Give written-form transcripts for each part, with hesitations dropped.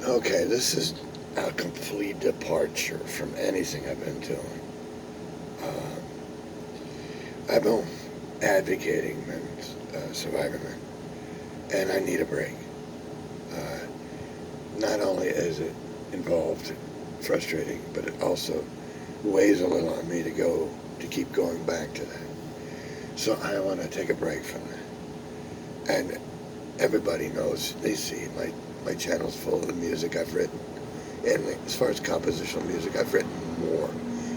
Okay, this is a complete departure from anything I've been doing. I've been advocating and surviving it, and I need a break. Uh, Not only is it involved, frustrating, but it also weighs a little on me to keep going back to that. So I want to take a break from that. And everybody knows, they see my channel's full of the music I've written. And as far as compositional music, I've written more.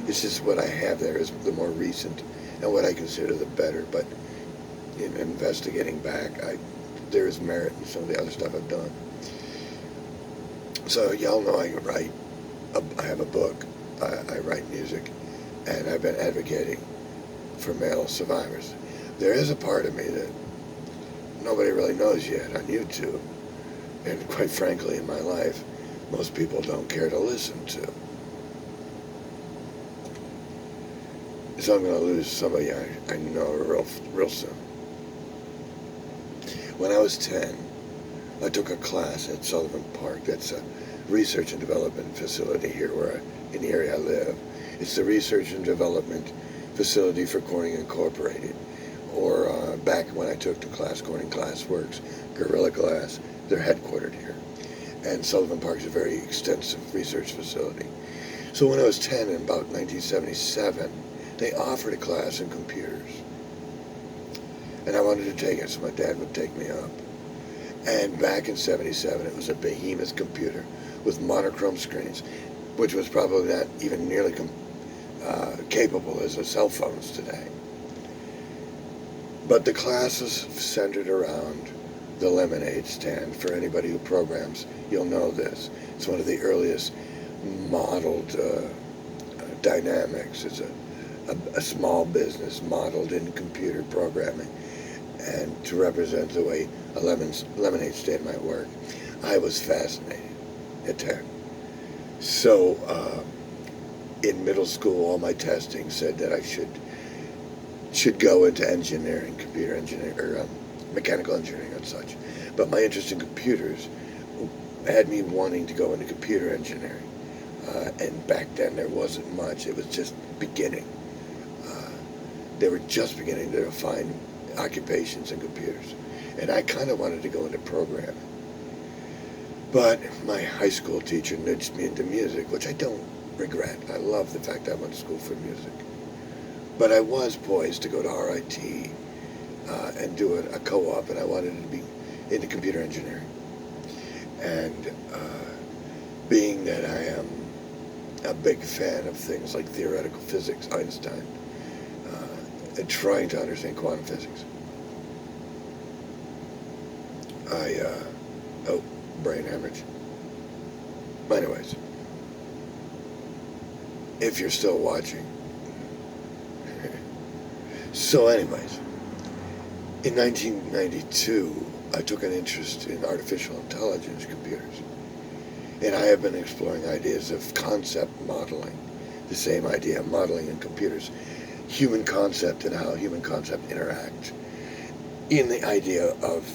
It's just what I have there is the more recent and what I consider the better. But in investigating back, there is merit in some of the other stuff I've done. So y'all know I write. I have a book. I write music, and I've been advocating for male survivors. There is a part of me that nobody really knows yet on YouTube, and quite frankly, in my life, most people don't care to listen to. So I'm going to lose somebody I know real soon. When I was 10, I took a class at Sullivan Park. That's a research and development facility here in the area I live. It's the Research and Development Facility for Corning Incorporated. Or back when I took the class, Corning Glass Works, Gorilla Glass, they're headquartered here. And Sullivan Park is a very extensive research facility. So when I was 10 in about 1977, they offered a class in computers. And I wanted to take it, so my dad would take me up. And back in 77, it was a behemoth computer with monochrome screens, which was probably not even nearly capable as the cell phones today. But the class was centered around the lemonade stand. For anybody who programs, you'll know this. It's one of the earliest modeled dynamics. It's a small business modeled in computer programming, and to represent the way a lemonade stand might work. I was fascinated at 10. So in middle school, all my testing said that I should go into engineering, computer engineering, or mechanical engineering and such. But my interest in computers had me wanting to go into computer engineering. And back then there wasn't much. It was just beginning. They were just beginning to define occupations in computers. And I kind of wanted to go into programming. But my high school teacher nudged me into music, which I don't regret. I love the fact I went to school for music. But I was poised to go to RIT and do a co-op, and I wanted to be into computer engineering. And being that I am a big fan of things like theoretical physics, Einstein, and trying to understand quantum physics, brain hemorrhage. Anyways, if you're still watching. So anyways, in 1992, I took an interest in artificial intelligence computers. And I have been exploring ideas of concept modeling, the same idea of modeling in computers, human concept and how human concept interact in the idea of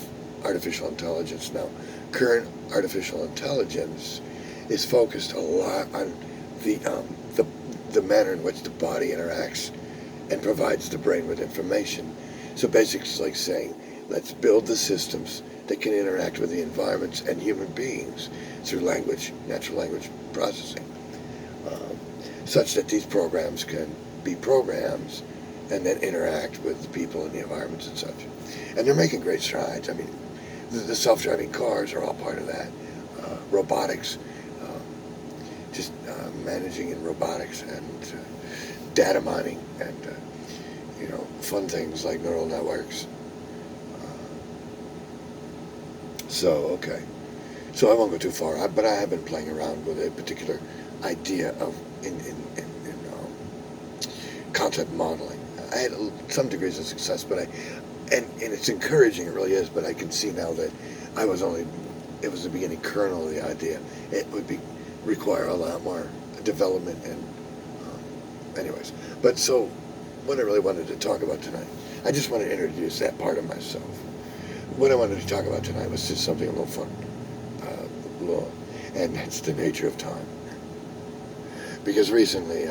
artificial intelligence. Now, current artificial intelligence is focused a lot on the manner in which the body interacts and provides the brain with information. So basically it's like saying, let's build the systems that can interact with the environments and human beings through language, natural language processing, such that these programs can be programs and then interact with the people and the environments and such. And they're making great strides. I mean, the self-driving cars are all part of that. Robotics, just managing in robotics, and data mining, and fun things like neural networks. Okay. So I won't go too far, but I have been playing around with a particular idea of in concept modeling. I had some degrees of success, but and it's encouraging, it really is, but I can see now that it was the beginning kernel of the idea. It would require a lot more development and anyways. But so, what I really wanted to talk about tonight, I just want to introduce that part of myself. What I wanted to talk about tonight was just something a little fun. and that's the nature of time. Because recently,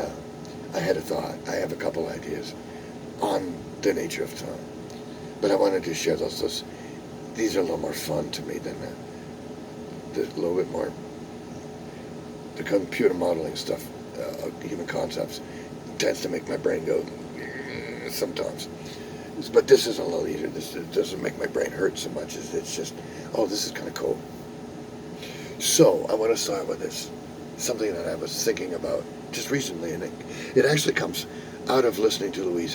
I had a thought. I have a couple ideas on the nature of time, but I wanted to share those. These are a little more fun to me than the little bit more the computer modeling stuff, human concepts, tends to make my brain go sometimes. But this is a little easier. This doesn't make my brain hurt so much. It's just, oh, this is kind of cool. So I want to start with this, something that I was thinking about just recently, and it actually comes out of listening to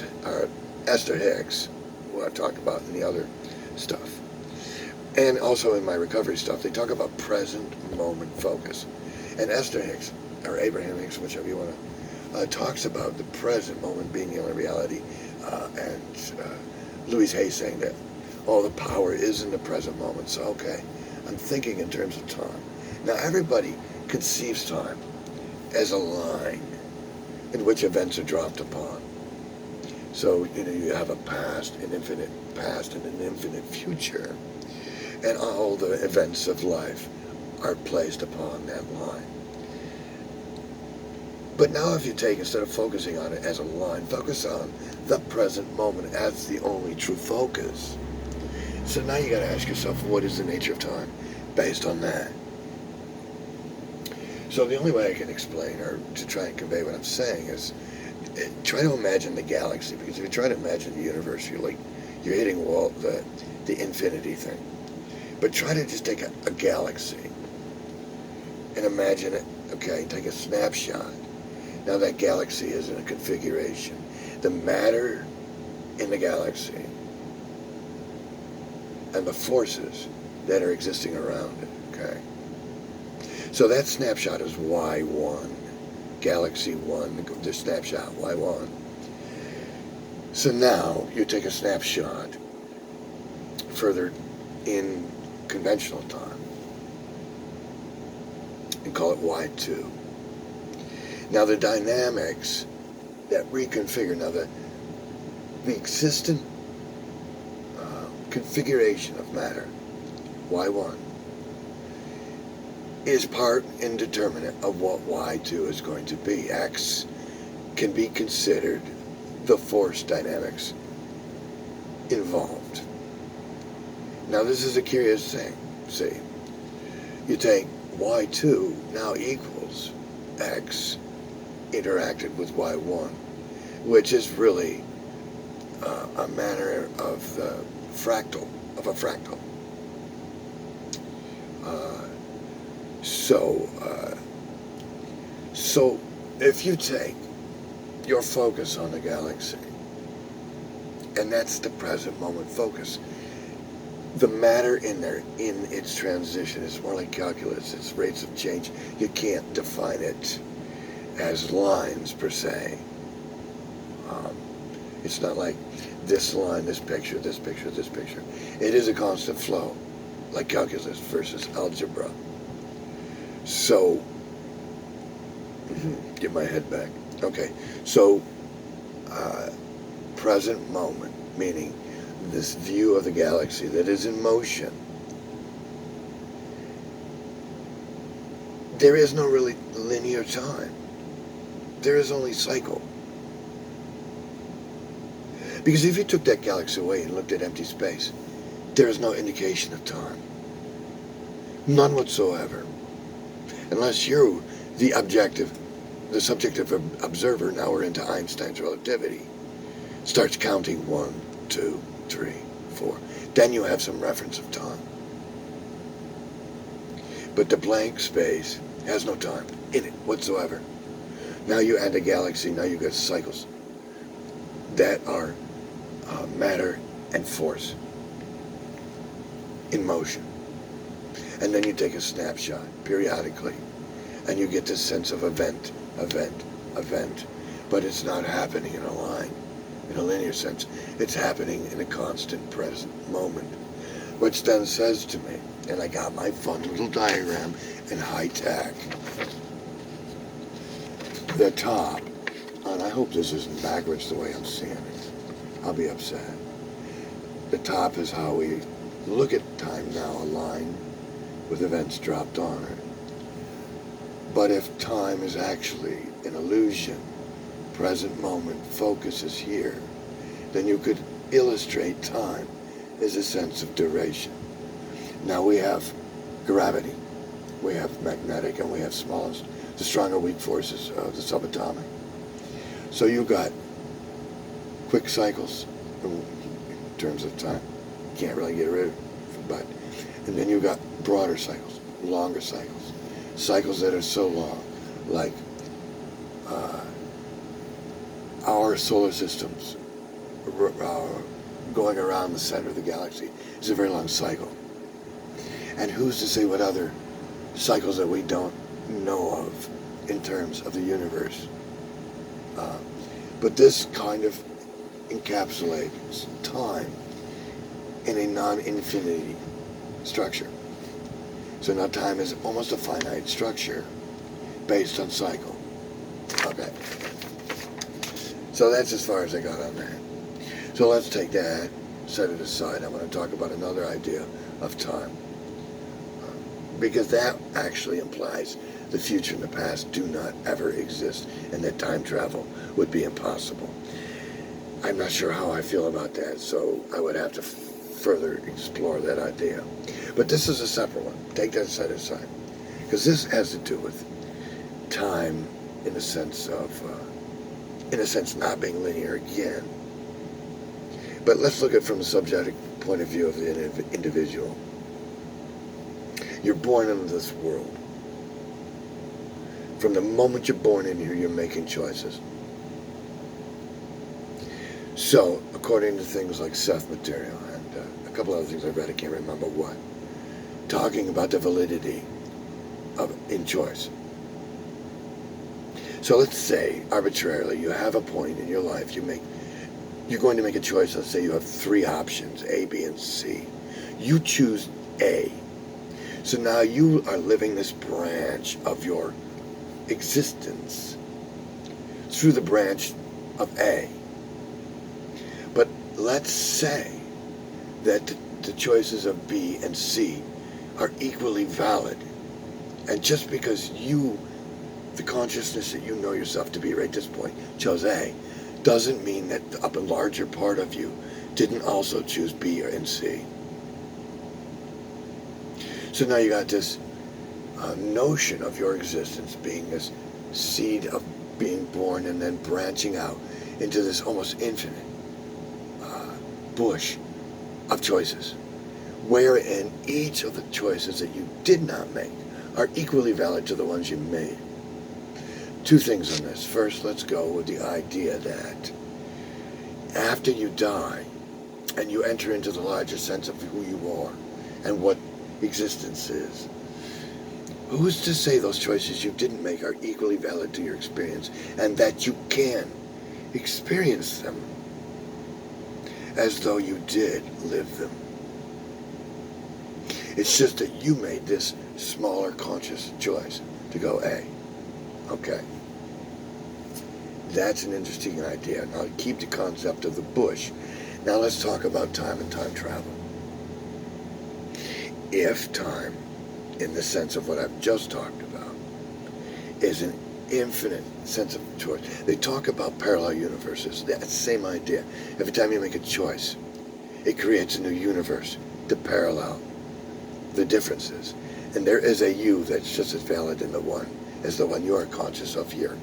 Esther Hicks, who I've talked about in the other stuff, and also in my recovery stuff. They talk about present moment focus, and Esther Hicks, or Abraham Hicks, whichever you want to, talks about the present moment being the only reality, and Louise Hay saying that all the power is in the present moment. So okay, I'm thinking in terms of time. Now everybody conceives time as a line in which events are dropped upon. So, you have a past, an infinite past, and an infinite future. And all the events of life are placed upon that line. But now if you take, instead of focusing on it as a line, focus on the present moment as the only true focus. So now you got to ask yourself, what is the nature of time based on that? So the only way I can explain, or to try and convey what I'm saying, is try to imagine the galaxy. Because if you try to imagine the universe, you're hitting the infinity thing. But try to just take a galaxy and imagine it. Okay, take a snapshot. Now that galaxy is in a configuration. The matter in the galaxy and the forces that are existing around it. Okay. So that snapshot is Y1, Galaxy 1, the snapshot, Y1. So now you take a snapshot further in conventional time and call it Y2. Now the dynamics that reconfigure, now the existent configuration of matter, Y1, is part indeterminate of what Y2 is going to be. X can be considered the force dynamics involved. Now this is a curious thing. See, you take Y2 now equals X interacted with Y1, which is really a manner of the fractal, of a fractal. So if you take your focus on the galaxy, and that's the present moment focus, the matter in there, in its transition, is more like calculus, it's rates of change. You can't define it as lines per se. It's not like this line, this picture, this picture, this picture. It is a constant flow, like calculus versus algebra. So, get my head back. Okay, so present moment, meaning this view of the galaxy that is in motion. There is no really linear time. There is only cycle. Because if you took that galaxy away and looked at empty space, there is no indication of time. None whatsoever. Unless you, the subjective observer, now we're into Einstein's relativity, starts counting 1, 2, 3, 4. Then you have some reference of time. But the blank space has no time in it whatsoever. Now you add a galaxy, now you get cycles that are matter and force in motion. And then you take a snapshot periodically, and you get this sense of event, but it's not happening in a line, in a linear sense. It's happening in a constant present moment, which then says to me, and I got my fun little diagram in high tech, the top, and I hope this isn't backwards the way I'm seeing it. I'll be upset. The top is how we look at time now, a line with events dropped on it. But if time is actually an illusion, present moment focus is here, then you could illustrate time as a sense of duration. Now we have gravity, we have magnetic, and we have smallest, the stronger weak forces of the subatomic. So you got quick cycles in terms of time. You can't really get rid of it, but, and then you got broader cycles, longer cycles, cycles that are so long, like our solar systems going around the center of the galaxy is a very long cycle. And who's to say what other cycles that we don't know of in terms of the universe? But this kind of encapsulates time in a non-infinity structure. So now time is almost a finite structure based on cycle. Okay. So that's as far as I got on that. So let's take that, set it aside. I want to talk about another idea of time. Because that actually implies the future and the past do not ever exist, and that time travel would be impossible. I'm not sure how I feel about that, so I would have to further explore that idea. But this is a separate one. Take that set aside. Because this has to do with time in the sense of, not being linear again. But let's look at it from the subjective point of view of the individual. You're born into this world. From the moment you're born in here, you're making choices. So, according to things like Seth material and a couple other things I read, I can't remember what, talking about the validity in choice. So let's say, arbitrarily, you have a point in your life, you're going to make a choice. Let's say you have 3 options, A, B, and C. You choose A. So now you are living this branch of your existence through the branch of A. But let's say that the choices of B and C are equally valid. And just because you, the consciousness that you know yourself to be right at this point, chose A, doesn't mean that a larger part of you didn't also choose B and C. So now you got this notion of your existence being this seed of being born and then branching out into this almost infinite bush of choices, wherein each of the choices that you did not make are equally valid to the ones you made. 2 things on this. First, let's go with the idea that after you die and you enter into the larger sense of who you are and what existence is, who's to say those choices you didn't make are equally valid to your experience and that you can experience them as though you did live them? It's just that you made this smaller conscious choice to go A. Okay. That's an interesting idea. Now keep the concept of the bush. Now let's talk about time and time travel. If time, in the sense of what I've just talked about, is an infinite sense of choice. They talk about parallel universes. That's the same idea. Every time you make a choice, it creates a new universe to parallel the differences. And there is a you that's just as valid in the one as the one you are conscious of here.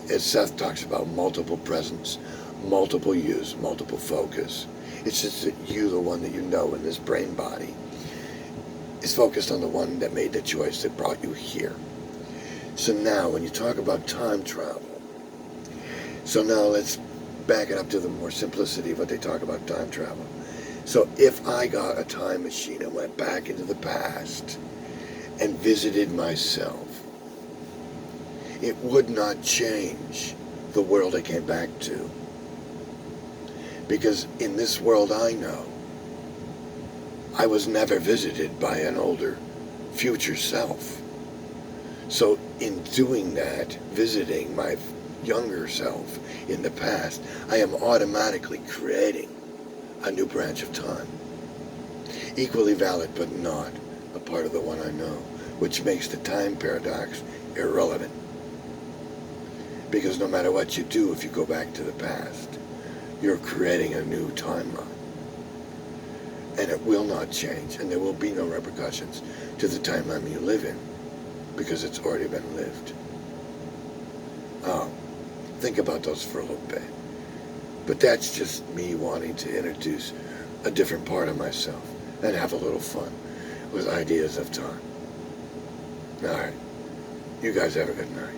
As Seth talks about multiple presence, multiple yous, multiple focus. It's just that you, the one that you know in this brain body, is focused on the one that made the choice that brought you here. So now, when you talk about time travel, so now let's back it up to the more simplicity of what they talk about time travel. So if I got a time machine and went back into the past and visited myself, it would not change the world I came back to. Because in this world I know, I was never visited by an older future self. So in doing that, visiting my younger self in the past, I am automatically creating a new branch of time. Equally valid, but not a part of the one I know, which makes the time paradox irrelevant. Because no matter what you do, if you go back to the past, you're creating a new timeline. And it will not change, and there will be no repercussions to the timeline you live in, because it's already been lived. Think about those for a little bit. But that's just me wanting to introduce a different part of myself and have a little fun with ideas of time. All right. You guys have a good night.